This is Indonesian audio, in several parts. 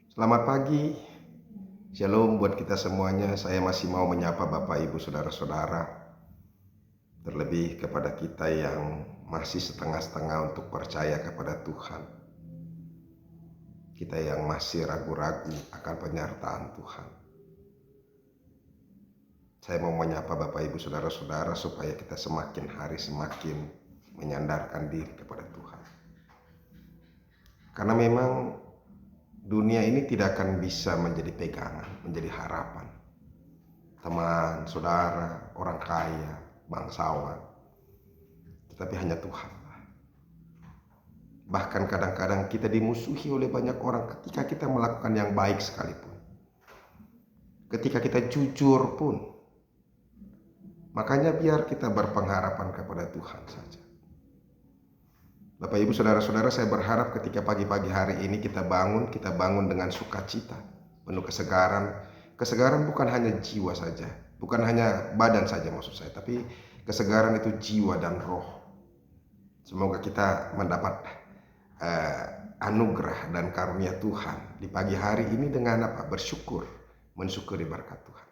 Selamat pagi, shalom buat kita semuanya. Saya masih mau menyapa Bapak Ibu Saudara-saudara, terlebih kepada kita yang masih setengah-setengah untuk percaya kepada Tuhan. Kita yang masih ragu-ragu akan penyertaan Tuhan. Saya mau menyapa Bapak Ibu Saudara-saudara supaya kita semakin hari semakin menyandarkan diri kepada Tuhan. Karena memang dunia ini tidak akan bisa menjadi pegangan, menjadi harapan. Teman, saudara, orang kaya, bangsawan, tetapi hanya Tuhan. Bahkan kadang-kadang kita dimusuhi oleh banyak orang ketika kita melakukan yang baik sekalipun. Ketika kita jujur pun. Makanya biar kita berpengharapan kepada Tuhan saja. Bapak Ibu Saudara-saudara, saya berharap ketika pagi-pagi hari ini kita bangun dengan sukacita, penuh kesegaran. Kesegaran bukan hanya jiwa saja, bukan hanya badan saja maksud saya, tapi kesegaran itu jiwa dan roh. Semoga kita mendapat anugerah dan karunia Tuhan di pagi hari ini dengan bersyukur, mensyukuri berkat Tuhan.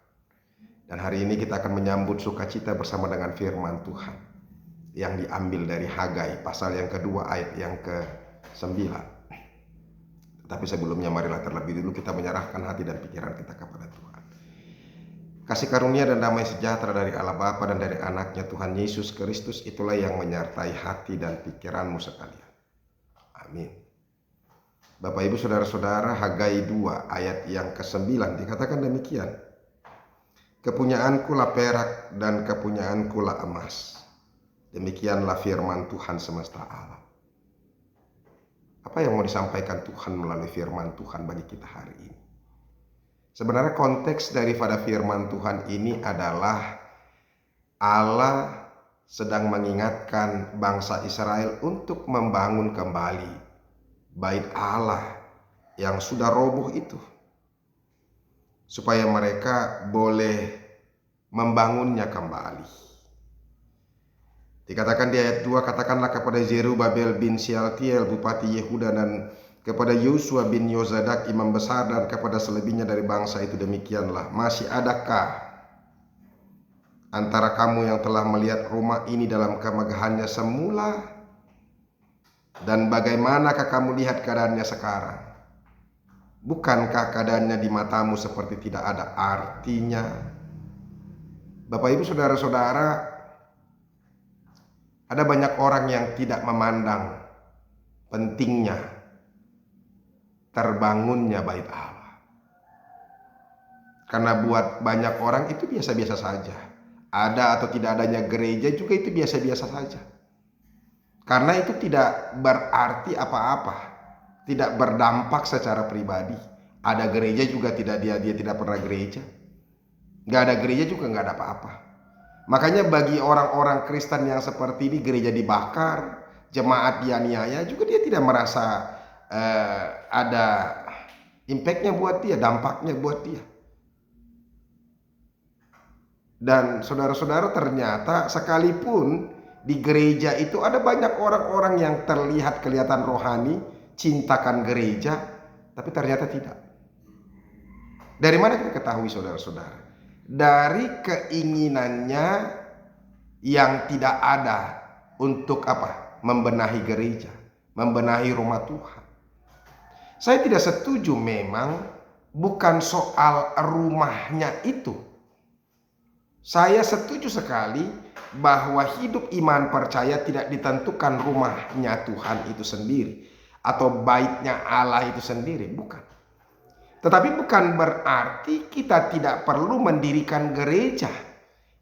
Dan hari ini kita akan menyambut sukacita bersama dengan firman Tuhan yang diambil dari Hagai pasal yang kedua ayat yang ke-9. Tapi sebelumnya marilah terlebih dulu kita menyerahkan hati dan pikiran kita kepada Tuhan. Kasih karunia dan damai sejahtera dari Allah Bapa dan dari anaknya Tuhan Yesus Kristus itulah yang menyertai hati dan pikiranmu sekalian. Amin. Bapak Ibu Saudara-saudara, Hagai 2 ayat yang ke-9 dikatakan demikian. Kepunyaanku lah perak dan kepunyaanku lah emas. Demikianlah firman Tuhan semesta alam. Apa yang mau disampaikan Tuhan melalui firman Tuhan bagi kita hari ini? Sebenarnya konteks daripada firman Tuhan ini adalah Allah sedang mengingatkan bangsa Israel untuk membangun kembali bait Allah yang sudah roboh itu. Supaya mereka boleh membangunnya kembali. Dikatakan di ayat 2, katakanlah kepada Zerubabel bin Syaltiel bupati Yehuda dan kepada Yosua bin Yozadak imam besar dan kepada selebihnya dari bangsa itu demikianlah. Masih adakah antara kamu yang telah melihat rumah ini dalam kemegahannya semula? Dan bagaimanakah kamu lihat keadaannya sekarang? Bukankah keadaannya di matamu seperti tidak ada artinya? Bapak Ibu Saudara-saudara, ada banyak orang yang tidak memandang pentingnya terbangunnya bait Allah. Karena buat banyak orang itu biasa-biasa saja. Ada atau tidak adanya gereja juga itu biasa-biasa saja. Karena itu tidak berarti apa-apa. Tidak berdampak secara pribadi. Ada gereja juga dia tidak pernah gereja. Gak ada gereja juga gak ada apa-apa. Makanya bagi orang-orang Kristen yang seperti ini, gereja dibakar, jemaat dianiaya, juga dia tidak merasa ada impactnya buat dia, dampaknya buat dia. Dan saudara-saudara, ternyata sekalipun di gereja itu ada banyak orang-orang yang terlihat kelihatan rohani, cintakan gereja, tapi ternyata tidak. Dari mana kita ketahui saudara-saudara? Dari keinginannya yang tidak ada untuk membenahi gereja, membenahi rumah Tuhan. Saya tidak setuju, memang bukan soal rumahnya itu. Saya setuju sekali bahwa hidup iman percaya tidak ditentukan rumahnya Tuhan itu sendiri atau baitnya Allah itu sendiri, bukan. Tetapi bukan berarti kita tidak perlu mendirikan gereja.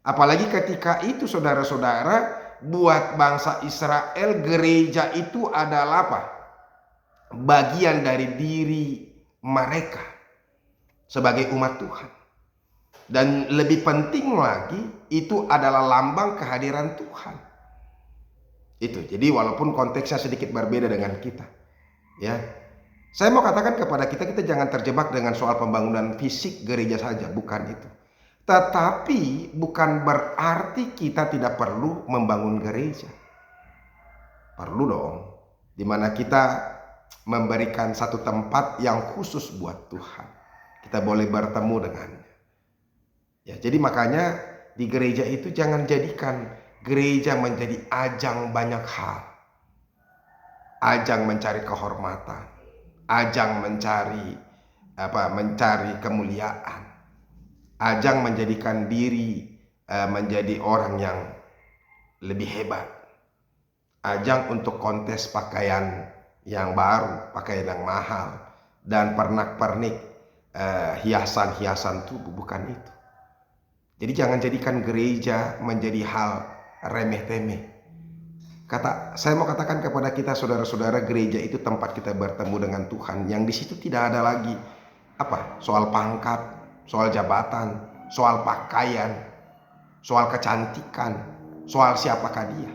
Apalagi ketika itu saudara-saudara, buat bangsa Israel gereja itu adalah bagian dari diri mereka sebagai umat Tuhan. Dan lebih penting lagi, itu adalah lambang kehadiran Tuhan. Itu. Jadi walaupun konteksnya sedikit berbeda dengan kita, ya. Saya mau katakan kepada kita jangan terjebak dengan soal pembangunan fisik gereja saja, bukan itu. Tetapi bukan berarti kita tidak perlu membangun gereja. Perlu dong. Dimana kita memberikan satu tempat yang khusus buat Tuhan. Kita boleh bertemu dengannya. Ya, jadi makanya di gereja itu jangan jadikan gereja menjadi ajang banyak hal. Ajang mencari kehormatan, ajang mencari kemuliaan, ajang menjadikan diri menjadi orang yang lebih hebat, ajang untuk kontes pakaian yang baru, pakaian yang mahal, dan pernak-pernik hiasan-hiasan tubuh. Bukan itu. Jadi jangan jadikan gereja menjadi hal remeh-temeh. Saya mau katakan kepada kita saudara-saudara, gereja itu tempat kita bertemu dengan Tuhan, yang di situ tidak ada lagi soal pangkat, soal jabatan, soal pakaian, soal kecantikan, soal siapakah dia.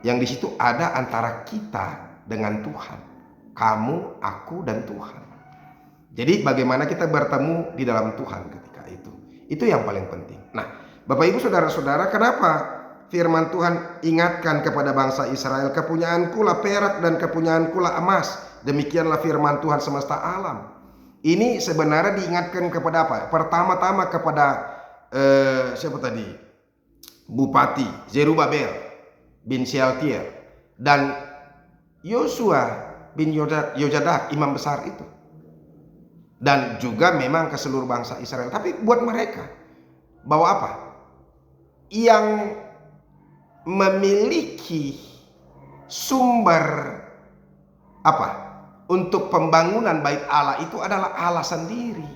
Yang di situ ada antara kita dengan Tuhan, kamu, aku, dan Tuhan. Jadi bagaimana kita bertemu di dalam Tuhan ketika itu yang paling penting. Nah, Bapak Ibu saudara-saudara, kenapa firman Tuhan ingatkan kepada bangsa Israel, kepunyaanku perak dan kepunyaanku emas, demikianlah firman Tuhan semesta alam. Ini sebenarnya diingatkan kepada apa? Pertama-tama kepada siapa tadi? Bupati Zerubabel bin Shealtiel dan Yosua bin Yozadak, imam besar itu. Dan juga memang ke seluruh bangsa Israel. Tapi buat mereka, bahwa apa? Yang memiliki sumber untuk pembangunan bait Allah itu adalah Allah sendiri.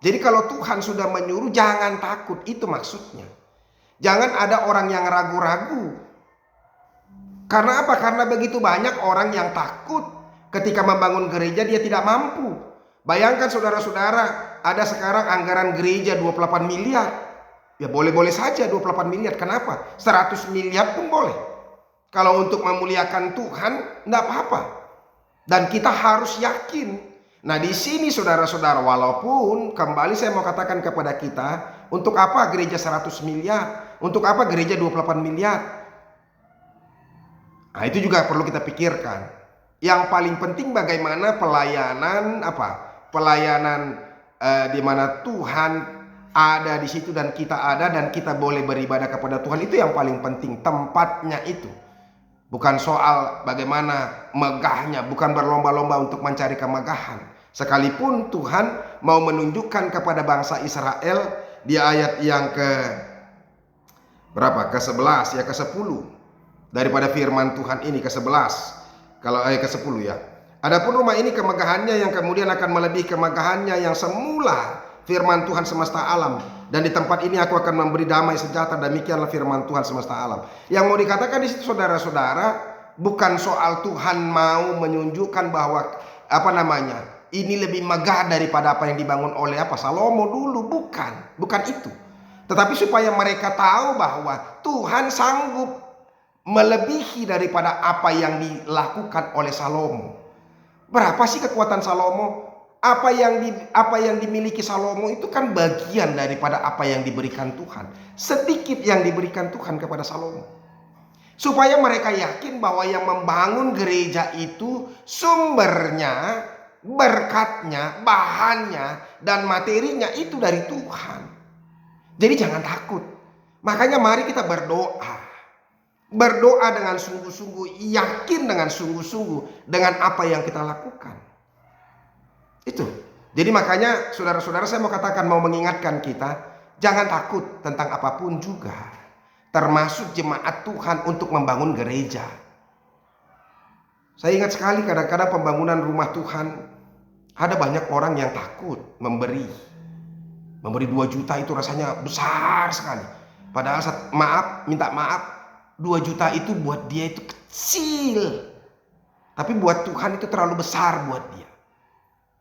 Jadi kalau Tuhan sudah menyuruh, jangan takut, itu maksudnya. Jangan ada orang yang ragu-ragu. Karena apa? Karena begitu banyak orang yang takut ketika membangun gereja dia tidak mampu. Bayangkan saudara-saudara, ada sekarang anggaran gereja 28 miliar. Ya boleh-boleh saja 28 miliar. Kenapa? 100 miliar pun boleh. Kalau untuk memuliakan Tuhan, enggak apa-apa. Dan kita harus yakin. Nah di sini saudara-saudara, walaupun kembali saya mau katakan kepada kita, untuk apa gereja 100 miliar? Untuk apa gereja 28 miliar? Nah itu juga perlu kita pikirkan. Yang paling penting bagaimana pelayanan Pelayanan di mana Tuhan ada di situ dan kita ada dan kita boleh beribadah kepada Tuhan, itu yang paling penting, tempatnya itu. Bukan soal bagaimana megahnya, bukan berlomba-lomba untuk mencari kemegahan. Sekalipun Tuhan mau menunjukkan kepada bangsa Israel di ayat yang ke-11 ya, ke-10 daripada firman Tuhan ini, ke-11. Kalau ayat ke-10 ya. Adapun rumah ini kemegahannya yang kemudian akan melebihi kemegahannya yang semula, firman Tuhan semesta alam. Dan di tempat ini aku akan memberi damai sejahtera, demikianlah firman Tuhan semesta alam. Yang mau dikatakan di situ saudara-saudara, bukan soal Tuhan mau menunjukkan bahwa ini lebih megah daripada apa yang dibangun oleh Salomo dulu, bukan itu. Tetapi supaya mereka tahu bahwa Tuhan sanggup melebihi daripada apa yang dilakukan oleh Salomo. Berapa sih kekuatan Salomo? Apa yang dimiliki Salomo itu kan bagian daripada apa yang diberikan Tuhan. Sedikit yang diberikan Tuhan kepada Salomo. Supaya mereka yakin bahwa yang membangun gereja itu sumbernya, berkatnya, bahannya, dan materinya itu dari Tuhan. Jadi jangan takut. Makanya mari kita berdoa. Berdoa dengan sungguh-sungguh, yakin dengan sungguh-sungguh dengan apa yang kita lakukan. Itu. Jadi makanya saudara-saudara, saya mau katakan, mau mengingatkan kita, jangan takut tentang apapun juga. Termasuk jemaat Tuhan untuk membangun gereja. Saya ingat sekali kadang-kadang pembangunan rumah Tuhan, ada banyak orang yang takut memberi 2 juta itu rasanya besar sekali. Padahal minta maaf, 2 juta itu buat dia itu kecil. Tapi buat Tuhan itu terlalu besar buat dia.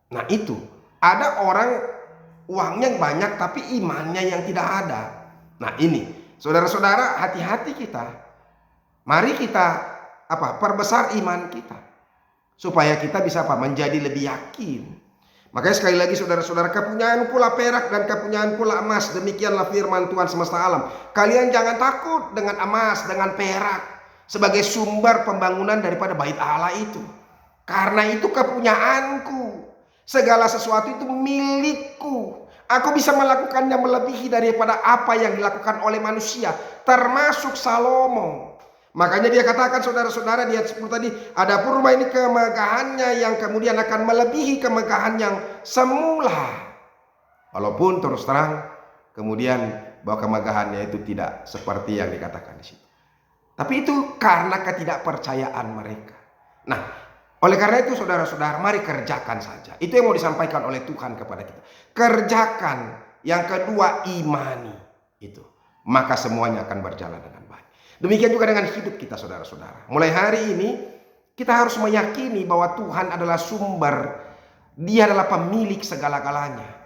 Nah itu, ada orang uangnya banyak tapi imannya yang tidak ada. Nah ini, saudara-saudara, hati-hati kita. Mari kita perbesar iman kita. Supaya kita bisa menjadi lebih yakin. Makanya sekali lagi saudara-saudara, kepunyaanku perak dan kepunyaanku emas, demikianlah firman Tuhan semesta alam. Kalian jangan takut dengan emas, dengan perak. sebagai sumber pembangunan daripada bait Allah itu. Karena itu kepunyaanku. Segala sesuatu itu milikku. Aku bisa melakukannya melebihi daripada apa yang dilakukan oleh manusia, termasuk Salomo. Makanya dia katakan, saudara-saudara, di ayat 10 tadi, adapun rumah ini kemegahannya yang kemudian akan melebihi kemegahan yang semula. Walaupun terus terang kemudian bahwa kemegahannya itu tidak seperti yang dikatakan di situ. Tapi itu karena ketidakpercayaan mereka. Nah, oleh karena itu saudara-saudara, mari kerjakan saja. Itu yang mau disampaikan oleh Tuhan kepada kita. Kerjakan. Yang kedua, imani itu. Maka semuanya akan berjalan dengan baik. Demikian juga dengan hidup kita, saudara-saudara. Mulai hari ini kita harus meyakini bahwa Tuhan adalah sumber. Dia adalah pemilik segala-galanya.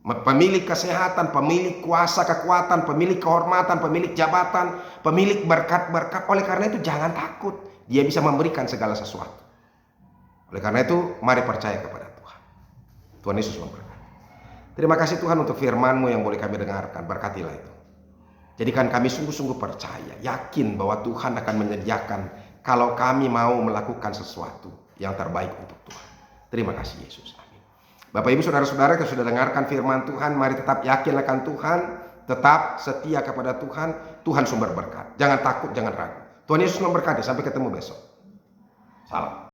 Pemilik kesehatan, pemilik kuasa kekuatan, pemilik kehormatan, pemilik jabatan, pemilik berkat-berkat. Oleh karena itu jangan takut. Dia bisa memberikan segala sesuatu. Oleh karena itu mari percaya kepada Tuhan. Tuhan Yesus memberkati. Terima kasih Tuhan untuk firman-Mu yang boleh kami dengarkan. Berkatilah itu. Jadikan kami sungguh-sungguh percaya, yakin bahwa Tuhan akan menyediakan kalau kami mau melakukan sesuatu yang terbaik untuk Tuhan. Terima kasih Yesus. Bapak Ibu saudara-saudara yang sudah dengarkan firman Tuhan, mari tetap yakin akan Tuhan, tetap setia kepada Tuhan. Tuhan sumber berkat. Jangan takut, jangan ragu. Tuhan Yesus memberkati. Sampai ketemu besok. Salam.